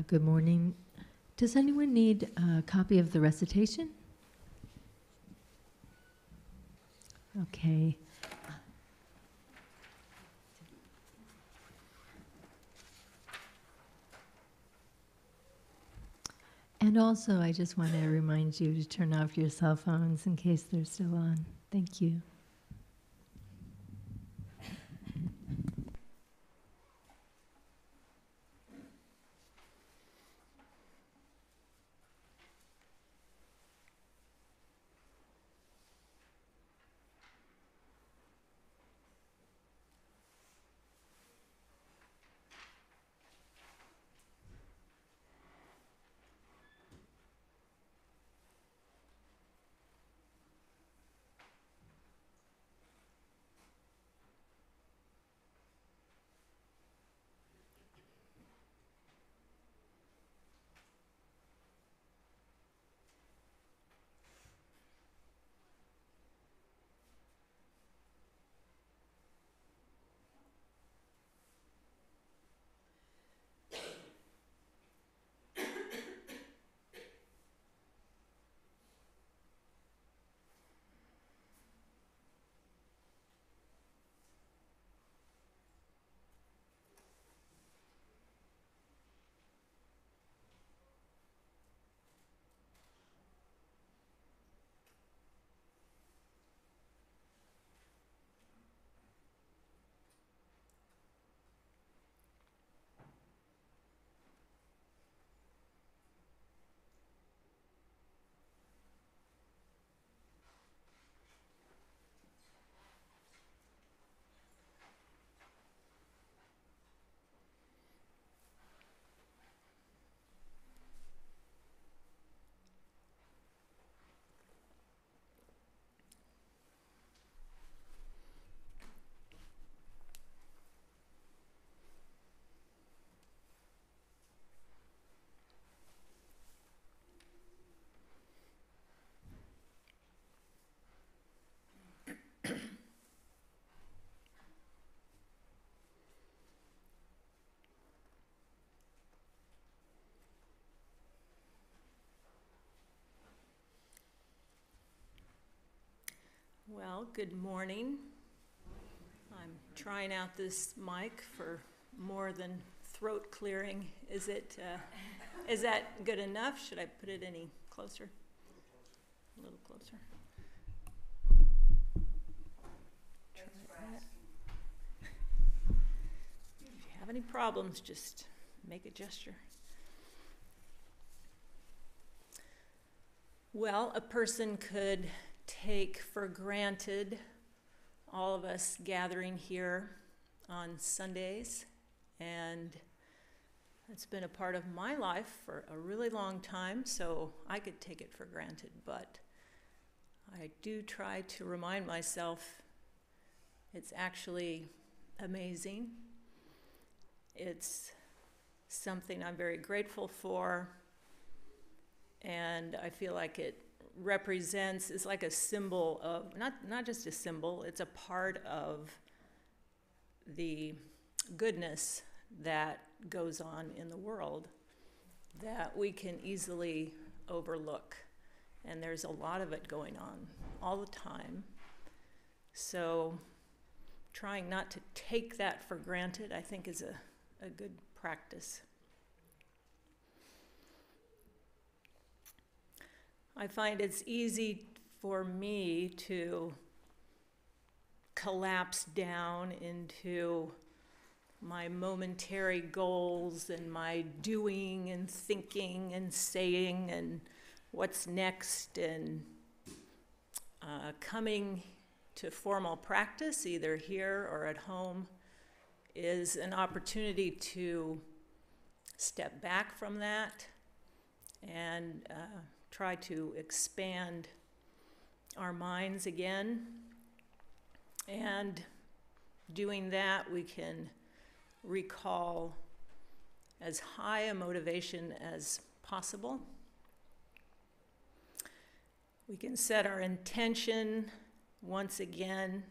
Good morning. Does anyone need a copy of the recitation? Okay. And also, I just want to remind you to turn off your cell phones in case they're still on. Thank you. Well, good morning. I'm trying out this mic for more than throat clearing. Is that good enough? Should I put it any closer? A little closer. Try that. If you have any problems, just make a gesture. Well, a person could take for granted all of us gathering here on Sundays, and it's been a part of my life for a really long time, so I could take it for granted, but I do try to remind myself it's actually amazing. It's something I'm very grateful for, and I feel like it represents, is like a symbol of, not just a symbol, it's a part of the goodness that goes on in the world that we can easily overlook. And there's a lot of it going on all the time. So trying not to take that for granted, I think, is a good practice. I find it's easy for me to collapse down into my momentary goals and my doing and thinking and saying and what's next, and coming to formal practice, either here or at home, is an opportunity to step back from that and try to expand our minds again. And doing that, we can recall as high a motivation as possible. We can set our intention once again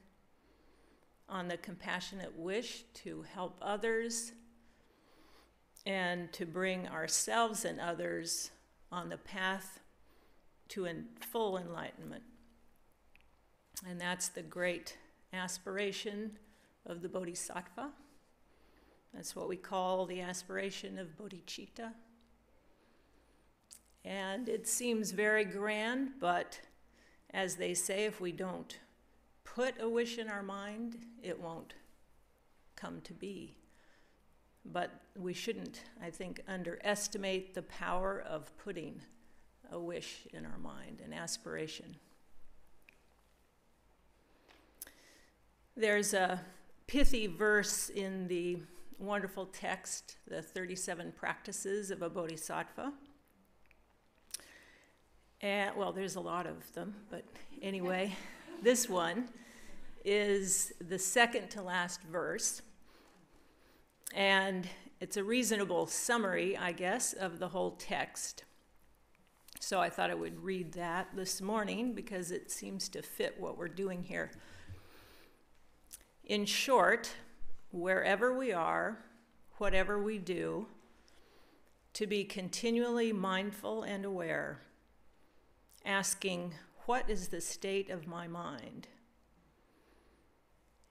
on the compassionate wish to help others and to bring ourselves and others on the path to full enlightenment. And that's the great aspiration of the Bodhisattva. That's what we call the aspiration of bodhicitta. And it seems very grand, but as they say, if we don't put a wish in our mind, it won't come to be. But we shouldn't, I think, underestimate the power of putting a wish in our mind, an aspiration. There's a pithy verse in the wonderful text, the 37 Practices of a Bodhisattva. And, well, there's a lot of them, but anyway, this one is the second to last verse. And it's a reasonable summary, I guess, of the whole text. So I thought I would read that this morning because it seems to fit what we're doing here. In short, wherever we are, whatever we do, to be continually mindful and aware, asking, what is the state of my mind?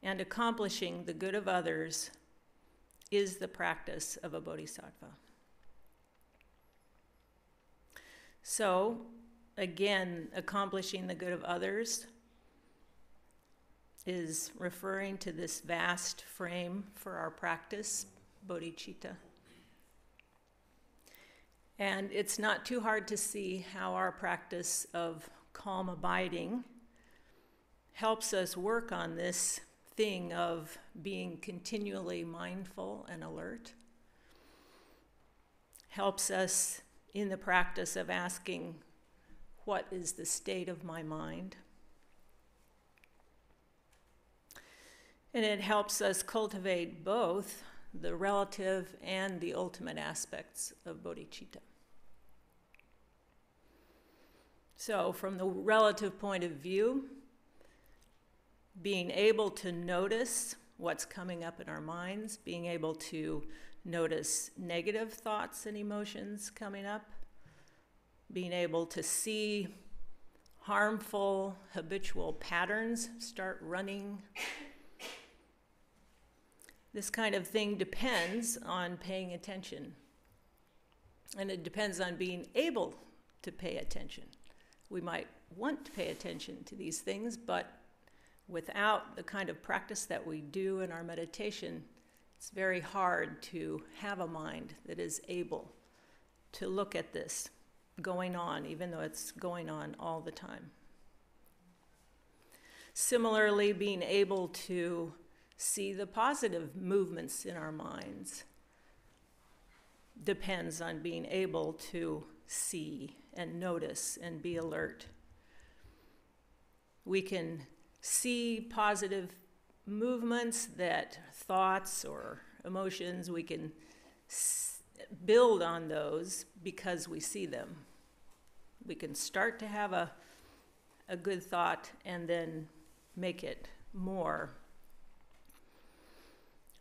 And accomplishing the good of others is the practice of a bodhisattva. So, again, accomplishing the good of others is referring to this vast frame for our practice, bodhicitta. And it's not too hard to see how our practice of calm abiding helps us work on this thing of being continually mindful and alert, helps us in the practice of asking, what is the state of my mind? And it helps us cultivate both the relative and the ultimate aspects of bodhicitta. So from the relative point of view, being able to notice what's coming up in our minds, being able to notice negative thoughts and emotions coming up, being able to see harmful habitual patterns start running. This kind of thing depends on paying attention. And it depends on being able to pay attention. We might want to pay attention to these things, but without the kind of practice that we do in our meditation, it's very hard to have a mind that is able to look at this going on, even though it's going on all the time. Similarly, being able to see the positive movements in our minds depends on being able to see and notice and be alert. We can see positive movements, that thoughts or emotions, we can build on those because we see them. We can start to have a good thought and then make it more.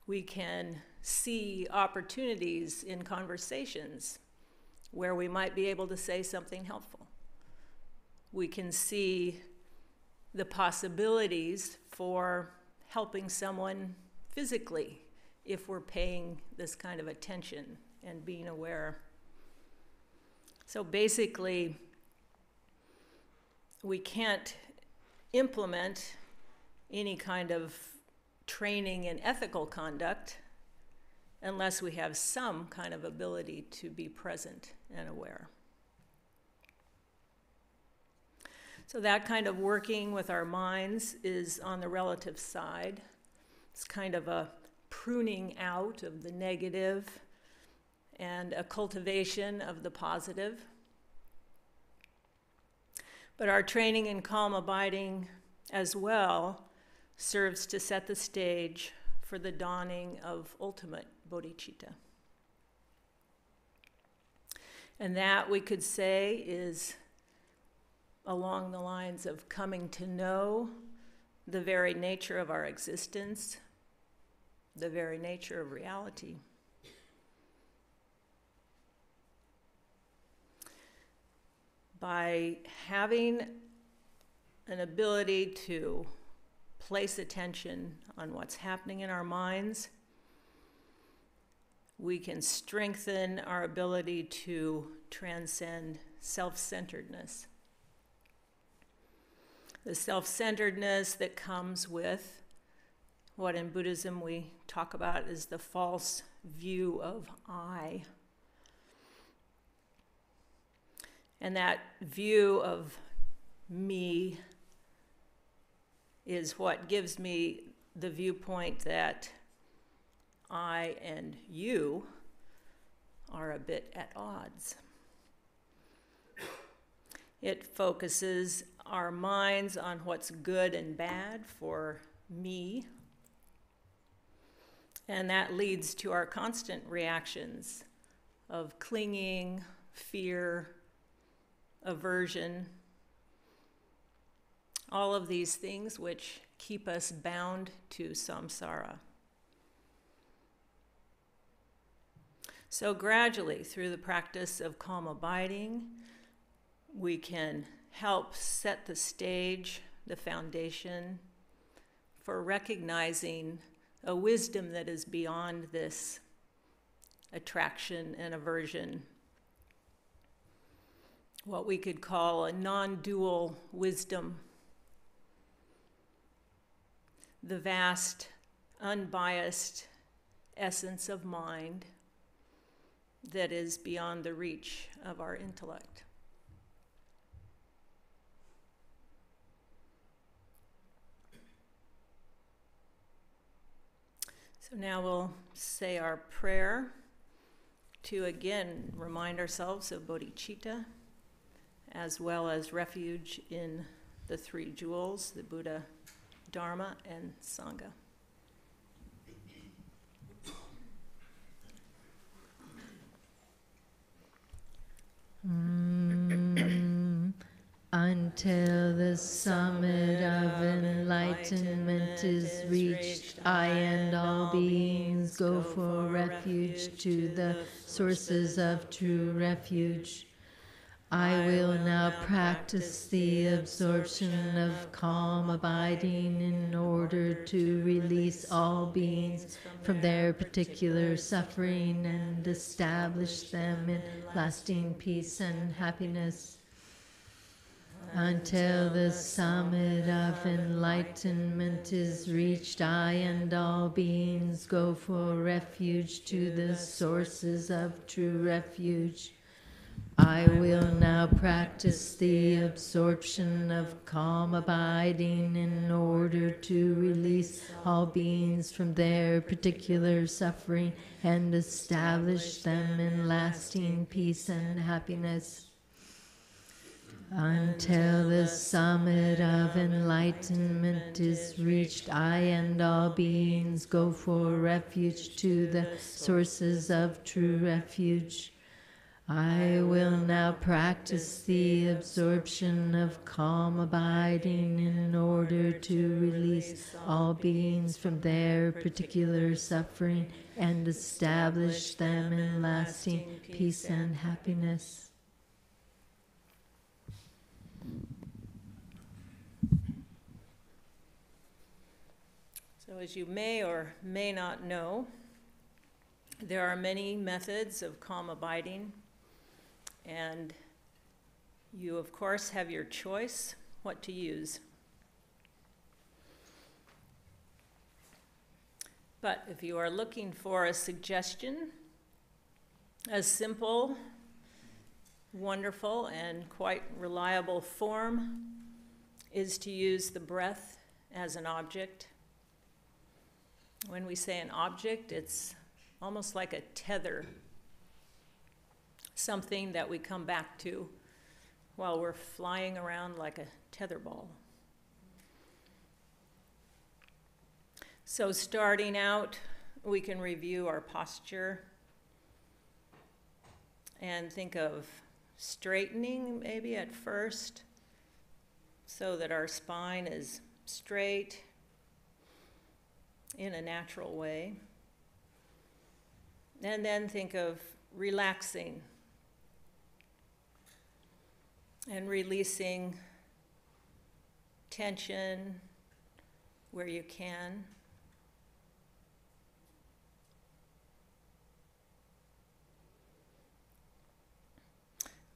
We can see opportunities in conversations where we might be able to say something helpful. We can see the possibilities for helping someone physically if we're paying this kind of attention and being aware. So basically, we can't implement any kind of training in ethical conduct unless we have some kind of ability to be present and aware. So that kind of working with our minds is on the relative side. It's kind of a pruning out of the negative and a cultivation of the positive. But our training in calm abiding as well serves to set the stage for the dawning of ultimate bodhicitta. And that, we could say, is along the lines of coming to know the very nature of our existence, the very nature of reality. by having an ability to place attention on what's happening in our minds, we can strengthen our ability to transcend self-centeredness. The self-centeredness that comes with what in Buddhism we talk about as the false view of I. And that view of me is what gives me the viewpoint that I and you are a bit at odds. It focuses our minds on what's good and bad for me, and that leads to our constant reactions of clinging, fear, aversion, all of these things which keep us bound to samsara. So gradually, through the practice of calm abiding, we can help set the stage, the foundation, for recognizing a wisdom that is beyond this attraction and aversion. What we could call a non-dual wisdom. The vast, unbiased essence of mind that is beyond the reach of our intellect. So now we'll say our prayer to again remind ourselves of bodhicitta, as well as refuge in the three jewels, the Buddha, Dharma, and Sangha. Until the summit of enlightenment is reached, I and all beings go for refuge to the sources of true refuge. I will now practice the absorption of calm abiding in order to release all beings from their particular suffering and establish them in lasting peace and happiness. Until the summit of enlightenment is reached, I and all beings go for refuge to the sources of true refuge. I will now practice the absorption of calm abiding in order to release all beings from their particular suffering and establish them in lasting peace and happiness. Until the summit of enlightenment is reached, I and all beings go for refuge to the sources of true refuge. I will now practice the absorption of calm abiding in order to release all beings from their particular suffering and establish them in lasting peace and happiness. So as you may or may not know, there are many methods of calm abiding, and you, of course, have your choice what to use. But if you are looking for a suggestion, a simple, wonderful, and quite reliable form is to use the breath as an object. When we say an object, it's almost like a tether, something that we come back to while we're flying around like a tetherball. So starting out, we can review our posture and think of straightening maybe at first so that our spine is straight in a natural way. And then think of relaxing And releasing tension where you can.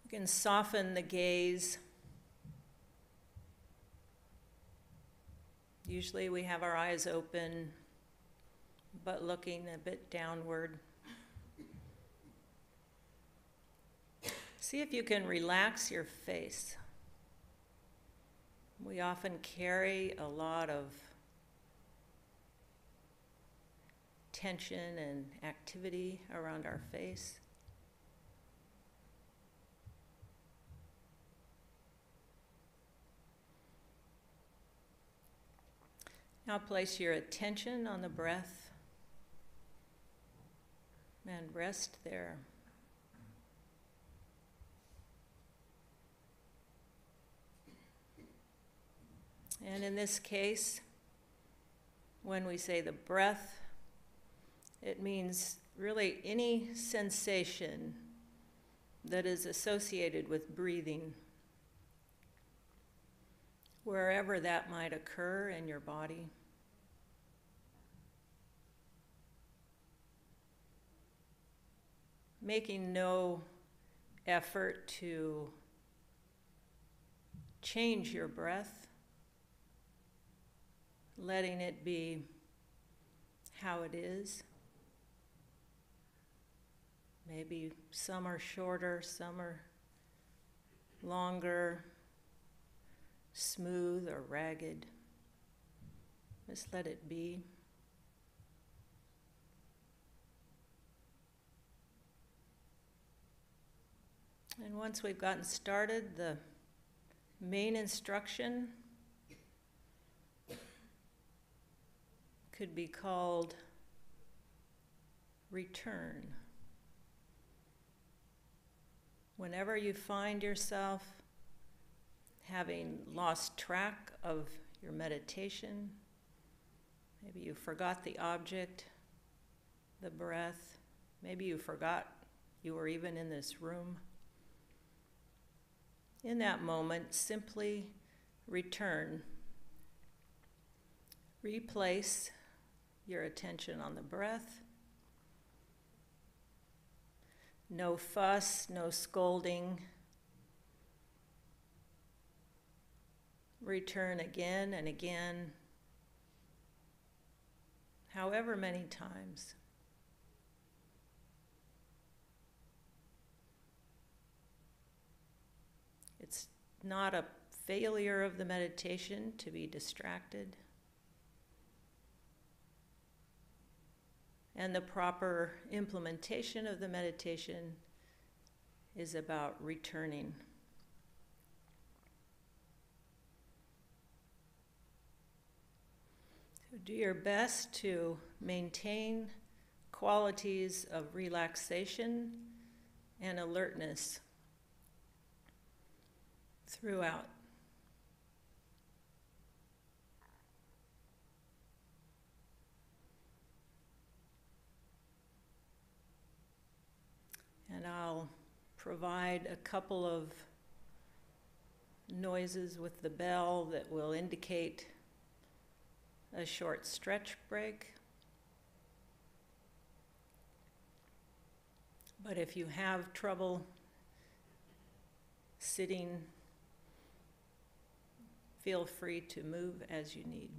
You can soften the gaze. Usually we have our eyes open, but looking a bit downward. See if you can relax your face. We often carry a lot of tension and activity around our face. Now place your attention on the breath and rest there. And in this case, when we say the breath, it means really any sensation that is associated with breathing, wherever that might occur in your body. Making no effort to change your breath, letting it be how it is. Maybe some are shorter, some are longer, smooth or ragged. Just let it be. And once we've gotten started, the main instruction could be called return. Whenever you find yourself having lost track of your meditation, maybe you forgot the object, the breath, maybe you forgot you were even in this room. In that moment, simply return. Replace your attention on the breath. No fuss, no scolding. Return again and again, however many times. It's not a failure of the meditation to be distracted. And the proper implementation of the meditation is about returning. So do your best to maintain qualities of relaxation and alertness throughout. And I'll provide a couple of noises with the bell that will indicate a short stretch break. But if you have trouble sitting, feel free to move as you need.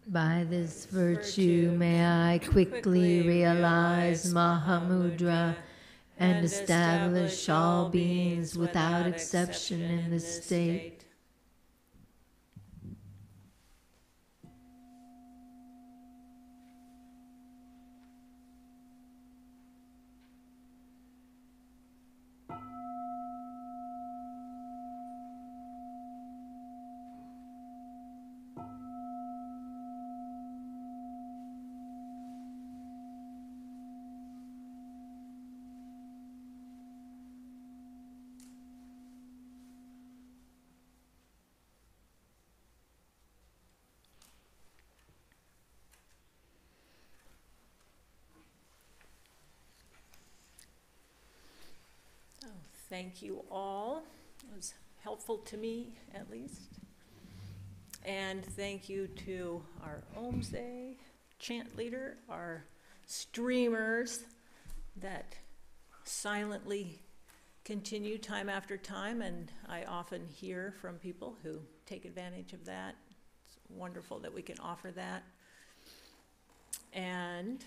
By this virtue may I quickly realize Mahamudra and establish all beings without exception in this state. Thank you all. It was helpful to me, at least. And thank you to our Omse chant leader, our streamers that silently continue time after time, and I often hear from people who take advantage of that. It's wonderful that we can offer that. And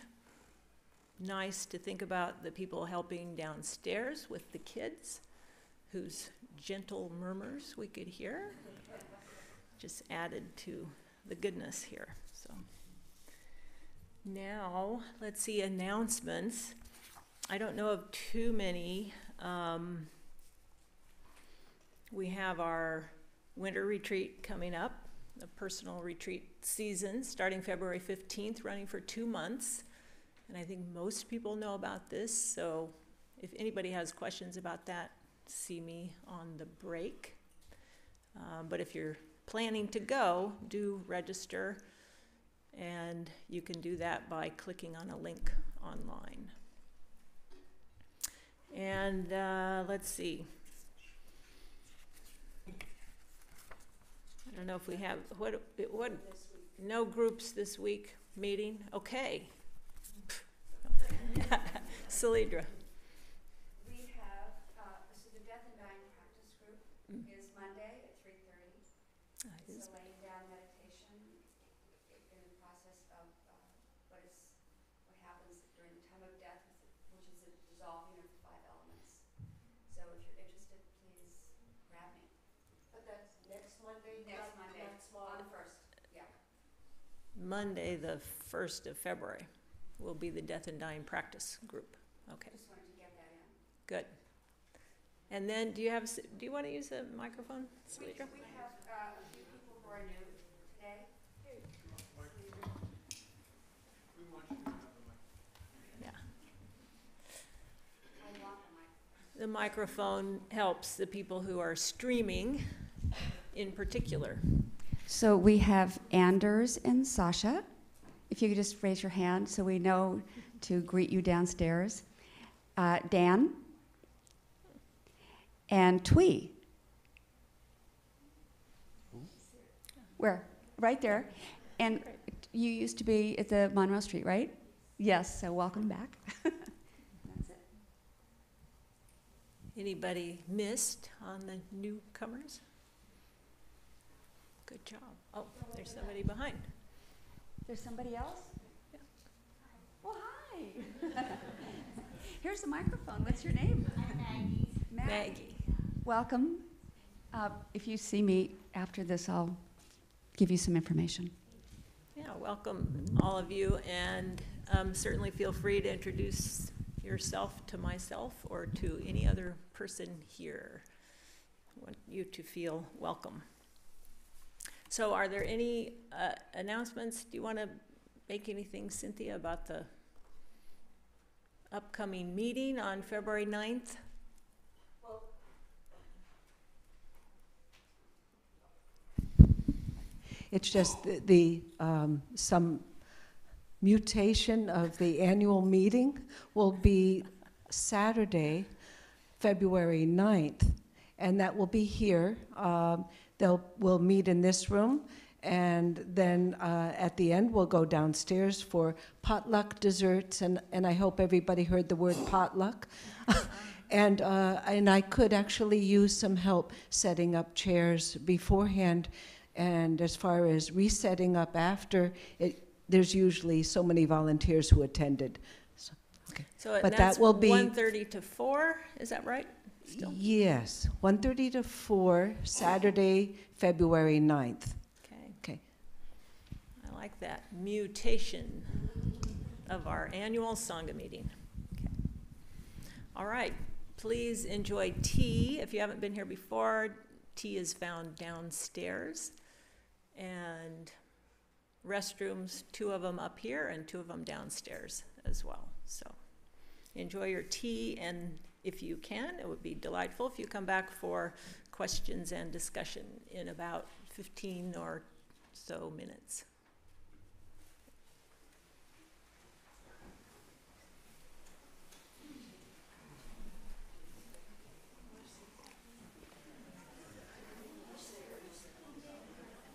nice to think about the people helping downstairs with the kids, whose gentle murmurs we could hear. Just added to the goodness here. So now let's see, announcements. I don't know of too many. We have our winter retreat coming up, a personal retreat season starting February 15th, running for 2 months. And I think most people know about this, so if anybody has questions about that, see me on the break. But if you're planning to go, do register, and you can do that by clicking on a link online. And let's see. I don't know if we have, what no groups this week meeting? Okay. Salidra. We have, so the Death and Dying Practice Group is Monday at 3:30. It's a laying down meditation in the process of what happens during the time of death, which is the dissolving of the 5 elements. So if you're interested, please grab me. But that's next Monday? Next Monday, on the 1st, yeah. Monday, the 1st of February, will be the Death and Dying Practice Group. Okay. Just wanted to get that in. Good. And then, do you want to use the microphone, Salidra? We have a few people who are new today. Yeah. I want the mic. The microphone helps the people who are streaming in particular. So we have Anders and Sasha. If you could just raise your hand so we know to greet you downstairs. Dan and Twee. Where? Right there. And you used to be at the Monroe Street, right? Yes, so welcome back. That's it. Anybody missed on the newcomers? Good job. Oh, there's somebody behind. There's somebody else? Yeah. Well, hi. Here's the microphone. What's your name? I'm Maggie. Maggie. Welcome. If you see me after this, I'll give you some information. Yeah, welcome all of you, and certainly feel free to introduce yourself to myself or to any other person here. I want you to feel welcome. So are there any announcements? Do you want to make anything, Cynthia, about the upcoming meeting on February 9th? It's just some mutation of the annual meeting will be Saturday, February 9th, and that will be here. We'll meet in this room, and then at the end we'll go downstairs for potluck desserts, and I hope everybody heard the word potluck. And I could actually use some help setting up chairs beforehand, And as far as resetting up after, there's usually so many volunteers who attended. So But that's that will be- 1:30 to 4, is that right? Still? Yes, 1:30 to 4, Saturday, February 9th. Okay. Okay. I like that. Mutation of our annual Sangha meeting. Okay. All right. Please enjoy tea. If you haven't been here before, tea is found downstairs. And restrooms, 2 of them up here and 2 of them downstairs as well. So enjoy your tea, and if you can, it would be delightful if you come back for questions and discussion in about 15 or so minutes.